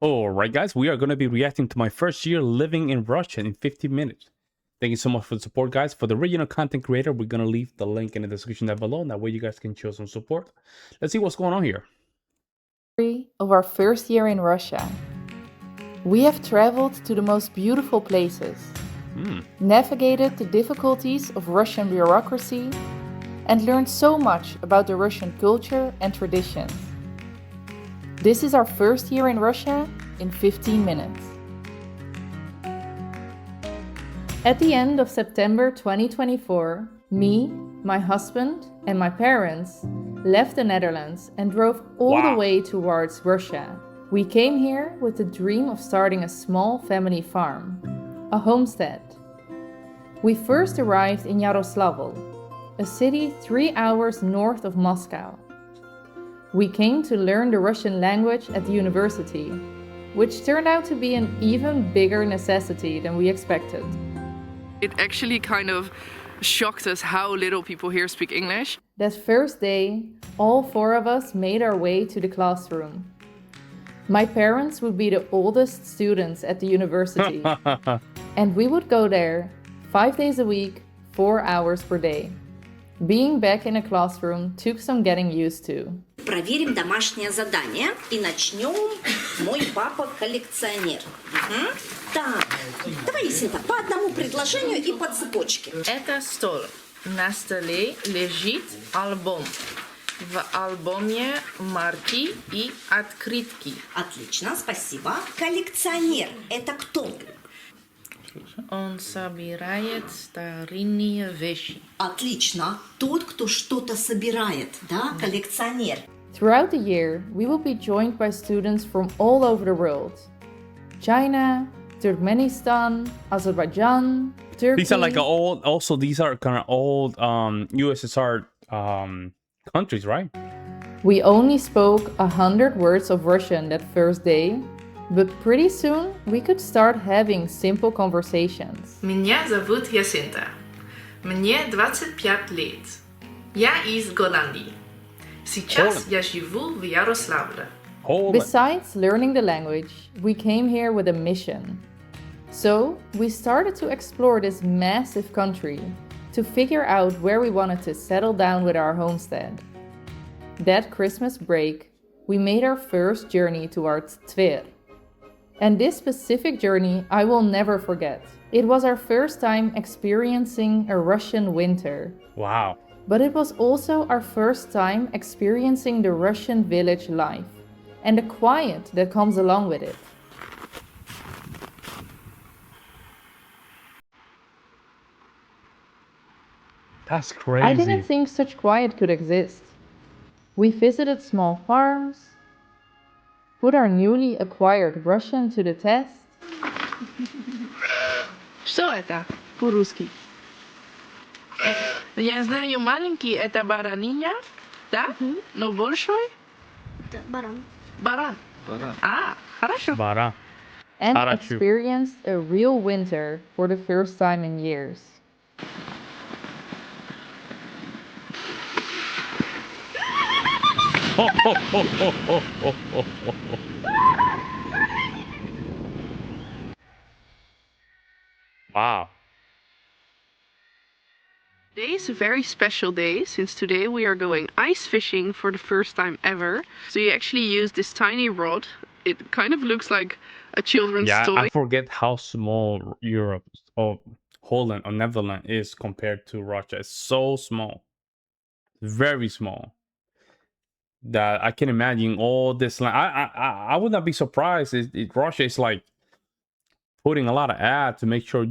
Alright guys, we are going to be reacting to my first year living in Russia in 15 minutes. Thank you so much for the support, guys. For the original content creator, we're going to leave the link in the description down below. That way you guys can show some support. Let's see what's going on here. Of our first year in Russia. We have traveled to the most beautiful places, navigated the difficulties of Russian bureaucracy, and learned so much about the Russian culture and traditions. This is our first year in Russia in 15 minutes. At the end of September 2024, me, my husband, and my parents left the Netherlands and drove all the way towards Russia. We came here with the dream of starting a small family farm, a homestead. We first arrived in Yaroslavl, a city 3 hours north of Moscow. We came to learn the Russian language at the university, which turned out to be an even bigger necessity than we expected. It actually kind of shocked us how little people here speak English. That first day, all 4 of us made our way to the classroom. My parents would be the oldest students at the university, and we would go there 5 days a week, 4 hours per day. Being back in a classroom took some getting used to. Проверим домашнее задание и начнем. Мой папа коллекционер. Так, давай, Есенька, по одному предложению и по цепочке. Это стол. На столе лежит альбом. В альбоме марки и открытки. Отлично, спасибо. Коллекционер – это кто? Он собирает старинные вещи. Отлично. Тот, кто что-то собирает, да? Коллекционер. Throughout the year, we will be joined by students from all over the world. China, Turkmenistan, Azerbaijan, Turkey. These are like old, also these are kind of old USSR countries, right? We only spoke 100 words of Russian that first day, but pretty soon we could start having simple conversations. Меня зовут Ясинта. Мне 25 лет. Я из Голландии. Сейчас я живу в Ярославле. Besides learning the language, we came here with a mission. So we started to explore this massive country to figure out where we wanted to settle down with our homestead. That Christmas break, we made our first journey towards Tver. And this specific journey I will never forget. It was our first time experiencing a Russian winter. Wow. But it was also our first time experiencing the Russian village life and the quiet that comes along with it. That's crazy. I didn't think such quiet could exist. We visited small farms, put our newly acquired Russian to the test. Что это по-русски? Я знаю, маленький это баранья, да? Но большой? Баран. Баран. Хорошо. Bara. And Arachu. experienced a real winter for the first time in years. Wow. Today is a very special day, since today we are going ice fishing for the first time ever. So you actually use this tiny rod. It kind of looks like a children's toy. I forget how small Europe or Holland or Netherlands is compared to Russia. It's so small, very small, that I can imagine all this land. I would not be surprised if Russia is like putting a lot of ads to make sure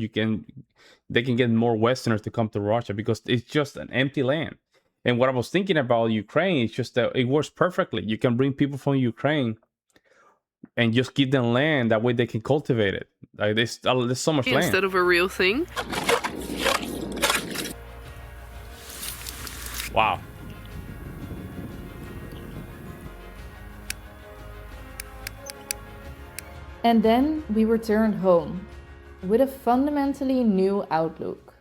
they can get more Westerners to come to Russia, because it's just an empty land. And what I was thinking about Ukraine is just that it works perfectly. You can bring people from Ukraine and just give them land. That way they can cultivate it. Like there's so much land. Instead of a real thing. Wow. And then we returned home with a fundamentally new outlook.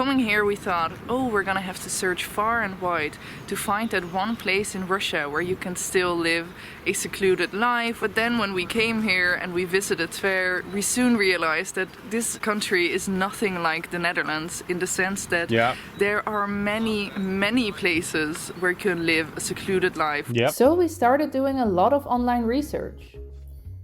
Coming here, we thought, oh, we're gonna have to search far and wide to find that one place in Russia where you can still live a secluded life. But then when we came here and we visited Tver, we soon realized that this country is nothing like the Netherlands in the sense that there are many, many places where you can live a secluded life. So we started doing a lot of online research.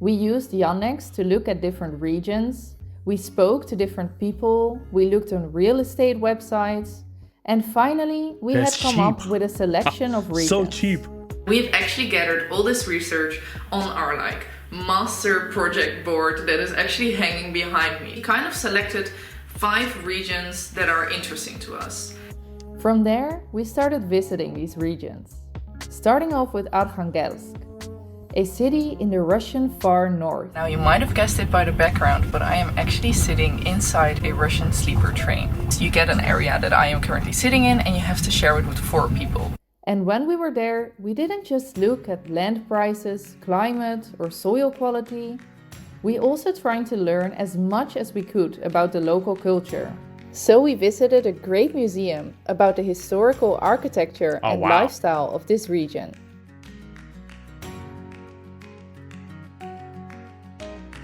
We used Yandex to look at different regions. We spoke to different people, we looked on real estate websites, and finally we had come up with a selection of regions. So cheap. We've actually gathered all this research on our master project board that is actually hanging behind me. We kind of selected 5 regions that are interesting to us. From there, we started visiting these regions, starting off with Arkhangelsk, a city in the Russian far north. Now you might have guessed it by the background, but I am actually sitting inside a Russian sleeper train. So you get an area that I am currently sitting in and you have to share it with 4 people. And when we were there, we didn't just look at land prices, climate or soil quality. We also tried to learn as much as we could about the local culture. So we visited a great museum about the historical architecture and lifestyle of this region.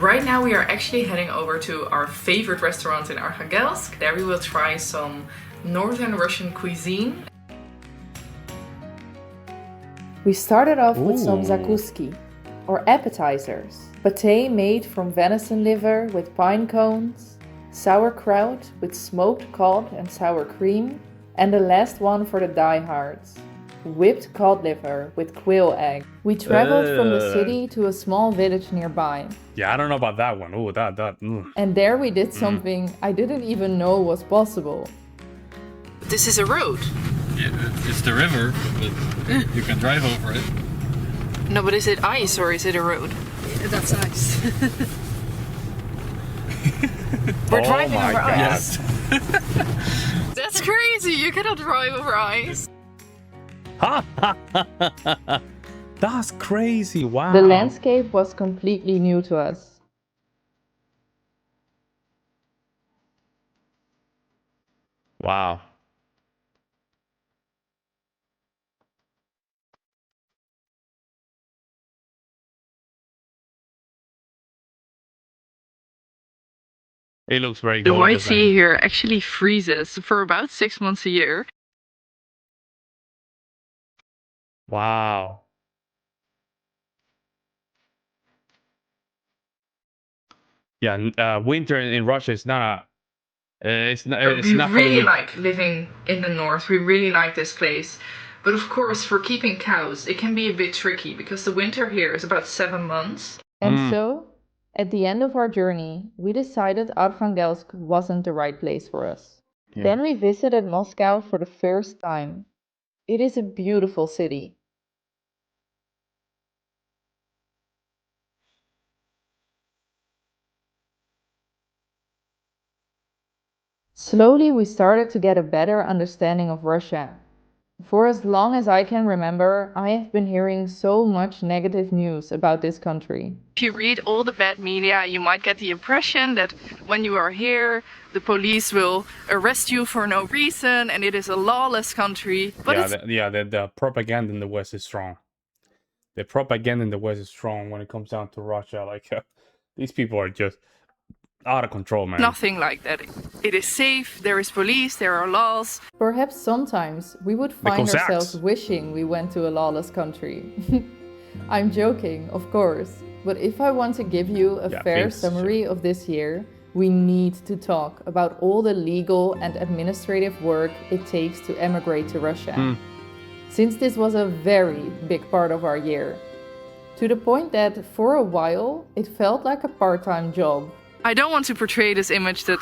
Right now we are actually heading over to our favorite restaurant in Arkhangelsk. There we will try some northern Russian cuisine. We started off with some zakuski, or appetizers. Pâté made from venison liver with pine cones, sauerkraut with smoked cod and sour cream, and the last one for the diehards, whipped cod liver with quail egg. We traveled from the city to a small village nearby. Yeah, I don't know about that one. Oh, that. And there we did something I didn't even know was possible. This is a road. Yeah, it's the river, but you can drive over it. No, but is it ice or is it a road? That's nice. We're driving over ice. Yes. That's crazy. You cannot drive over ice. That's crazy. Wow. The landscape was completely new to us. Wow. It looks very The good. White Sea here actually freezes for about 6 months a year. Wow. Yeah, winter in Russia is not. It's not. We really like living in the north. We really like this place. But of course, for keeping cows, it can be a bit tricky because the winter here is about 7 months. And so, at the end of our journey, we decided Arkhangelsk wasn't the right place for us. Yeah. Then we visited Moscow for the first time. It is a beautiful city. Slowly we started to get a better understanding of Russia. For as long as I can remember, I have been hearing so much negative news about this country. If you read all the bad media, you might get the impression that when you are here, the police will arrest you for no reason and it is a lawless country. But the propaganda in the West is strong. The propaganda in the West is strong when it comes down to Russia. Like these people are just out of control, man. nothing like that. It is safe, there is police, there are laws. Perhaps sometimes we would find Cossacks. ourselves wishing we went to a lawless country. I'm joking, of course, but if I want to give you a fair summary of this year, we need to talk about all the legal and administrative work it takes to emigrate to Russia. Since this was a very big part of our year. To the point that for a while, it felt like a part-time job. I don't want to portray this image that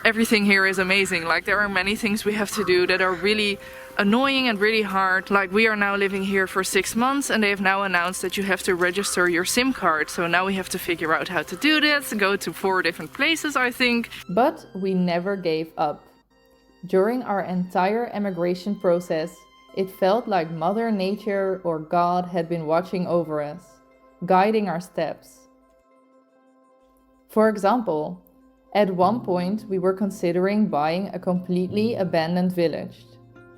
everything here is amazing. Like there are many things we have to do that are really annoying and really hard. Like we are now living here for 6 months and they have now announced that you have to register your SIM card. So now we have to figure out how to do this and go to 4 different places, I think. But we never gave up. During our entire emigration process, it felt like Mother Nature or God had been watching over us, guiding our steps. For example, At one point, we were considering buying a completely abandoned village.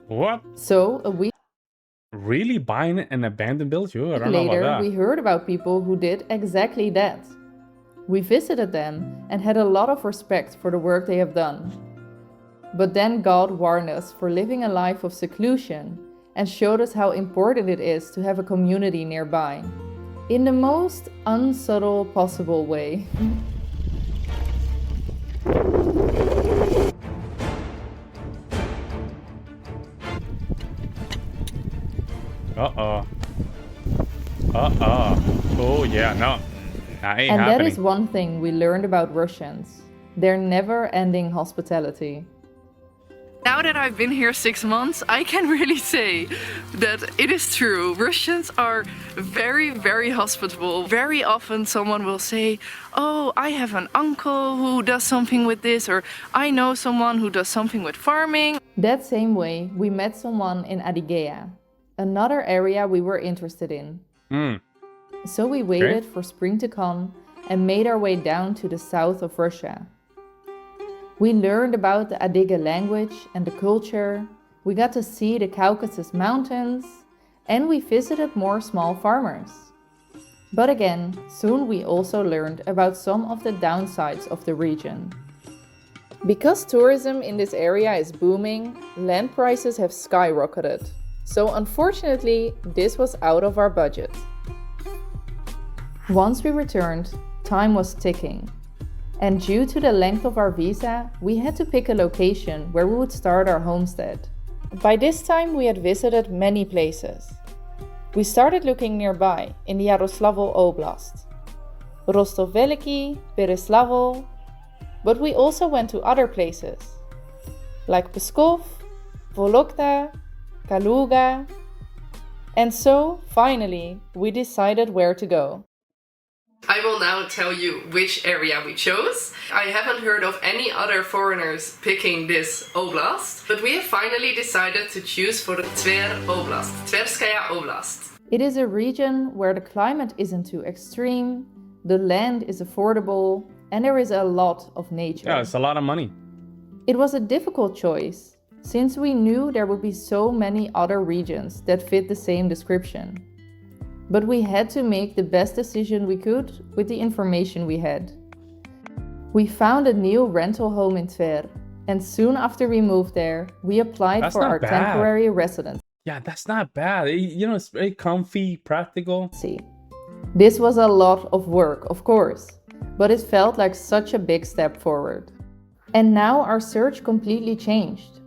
What? So, a week Really buying an abandoned village? Ooh, I don't know later, about we that. heard about people who did exactly that. We visited them and had a lot of respect for the work they have done. But then God warned us for living a life of seclusion and showed us how important it is to have a community nearby, in the most unsubtle possible way. Uh-oh. Uh-oh. Oh, yeah, no. That ain't And that happening. is one thing we learned about Russians: their never-ending hospitality. Now that I've been here 6 months, I can really say that it is true. Russians are very, very hospitable. Very often someone will say, oh, I have an uncle who does something with this, or I know someone who does something with farming. That same way, we met someone in Adygea, another area we were interested in. Mm. So we waited for spring to come and made our way down to the south of Russia. We learned about the Adiga language and the culture, we got to see the Caucasus Mountains, and we visited more small farmers. But again, soon we also learned about some of the downsides of the region. Because tourism in this area is booming, land prices have skyrocketed. So unfortunately, this was out of our budget. Once we returned, time was ticking. And due to the length of our visa, we had to pick a location where we would start our homestead. By this time, we had visited many places. We started looking nearby in the Yaroslavl Oblast, Rostov Veliki, Pereslavl, but we also went to other places, like Pskov, Vologda, Kaluga, and so, finally, we decided where to go. I will now tell you which area we chose. I haven't heard of any other foreigners picking this oblast, but we have finally decided to choose for the Tver Oblast, Tverskaya Oblast. It is a region where the climate isn't too extreme, the land is affordable, and there is a lot of nature. Yeah, it's a lot of money. It was a difficult choice, since we knew there would be so many other regions that fit the same description. But we had to make the best decision we could with the information we had. We found a new rental home in Tver, and soon after we moved there, we applied for our temporary residency. Yeah, that's not bad. You know, it's very comfy, practical. This was a lot of work, of course, but it felt like such a big step forward. And now our search completely changed.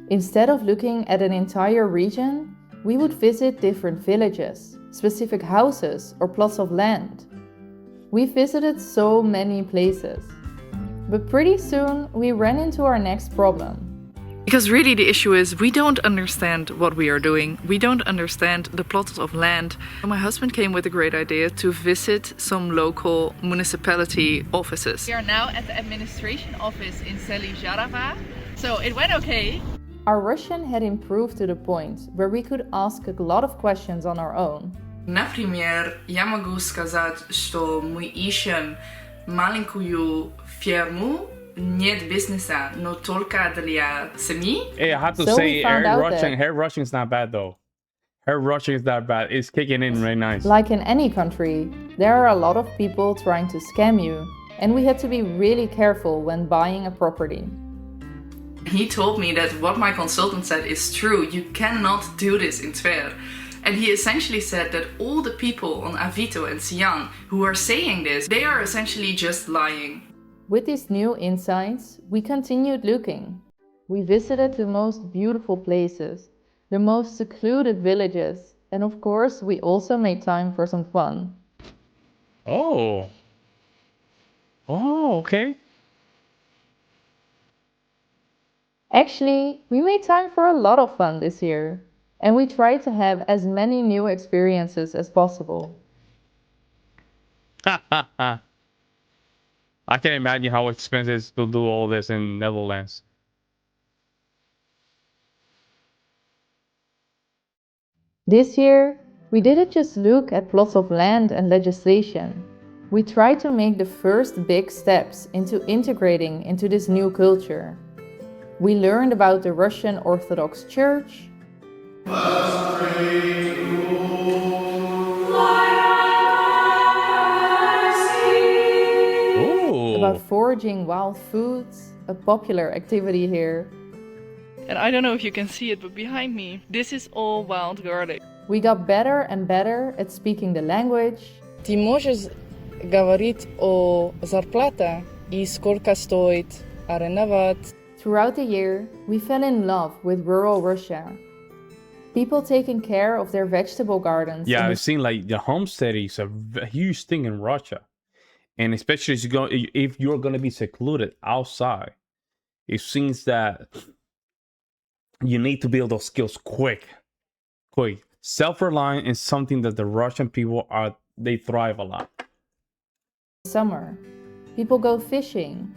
Instead of looking at an entire region, we would visit different villages, specific houses or plots of land. We visited so many places. But pretty soon we ran into our next problem. Because really the issue is we don't understand what we are doing. We don't understand the plots of land. My husband came with a great idea to visit some local municipality offices. We are now at the administration office in Sely-Jarava. So it went okay. Our Russian had improved to the point where we could ask a lot of questions on our own. Например, я могу сказать, что мы ищем маленькую ферму, нет бизнеса, но только для семьи. Hey, I have to So say, we found out that- her Russian is not bad though. Her Russian is not bad. It's kicking in really nice. Like in any country, there are a lot of people trying to scam you, and we had to be really careful when buying a property. He told me that what my consultant said is true. You cannot do this in Tver. And he essentially said that all the people on Avito and Sian who are saying this, they are essentially just lying. With these new insights, we continued looking. We visited the most beautiful places, the most secluded villages, and of course, we also made time for some fun. Oh. Oh, okay. Actually, we made time for a lot of fun this year, and we tried to have as many new experiences as possible. I can imagine how expensive it is to do all this in Netherlands. This year, we didn't just look at plots of land and legislation. We tried to make the first big steps into integrating into this new culture. We learned about the Russian Orthodox Church, about foraging wild foods, a popular activity here. And I don't know if you can see it, but behind me, this is all wild garlic. We got better and better at speaking the language. Ты можешь говорить о зарплате и сколько стоит арендовать? Throughout the year, we fell in love with rural Russia. People taking care of their vegetable gardens. Yeah, I've seen like the homestead is a huge thing in Russia. And especially if you're going to be secluded outside, it seems that you need to build those skills quick. Self-reliant is something that the Russian people they thrive a lot. Summer, people go fishing,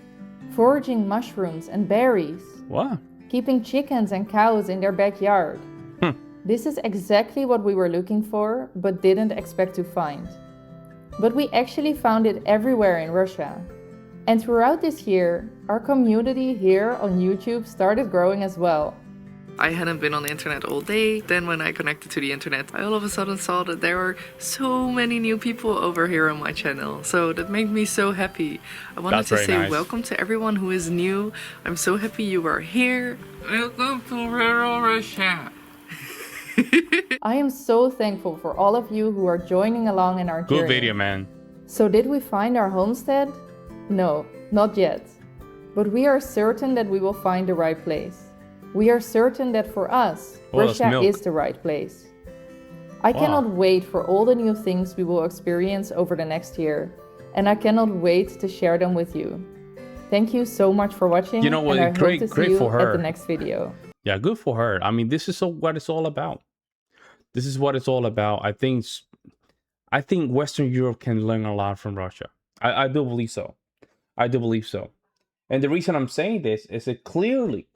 foraging mushrooms and berries. What? Keeping chickens and cows in their backyard. This is exactly what we were looking for, but didn't expect to find. But we actually found it everywhere in Russia. And throughout this year, our community here on YouTube started growing as well. I hadn't been on the internet all day. Then when I connected to the internet, I all of a sudden saw that there were so many new people over here on my channel. So that made me so happy. I wanted to say welcome to everyone who is new. I'm so happy you are here. Welcome to rural Russia. I am so thankful for all of you who are joining along in our journey. Good video, man. So did we find our homestead? No, not yet. But we are certain that we will find the right place. We are certain that for us, Russia is the right place. I cannot wait for all the new things we will experience over the next year. And I cannot wait to share them with you. Thank you so much for watching. You know what? And I Great hope to see you for her. at the next video. Yeah, good for her. I mean, this is what it's all about. This is what it's all about. I think Western Europe can learn a lot from Russia. I do believe so. I do believe so. And the reason I'm saying this is that clearly,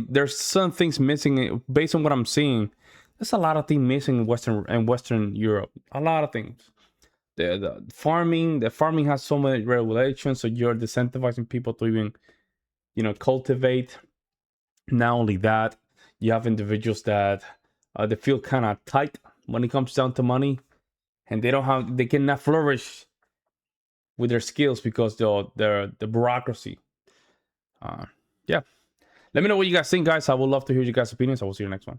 there's some things missing based on what I'm seeing. There's a lot of things missing in Western Europe. A lot of things. The farming has so many regulations, so you're disincentivizing people to even, cultivate. Not only that, you have individuals that they feel kind of tight when it comes down to money, and they cannot flourish with their skills because the bureaucracy. Yeah. Let me know what you guys think, guys. I would love to hear your guys' opinions. I will see you next one.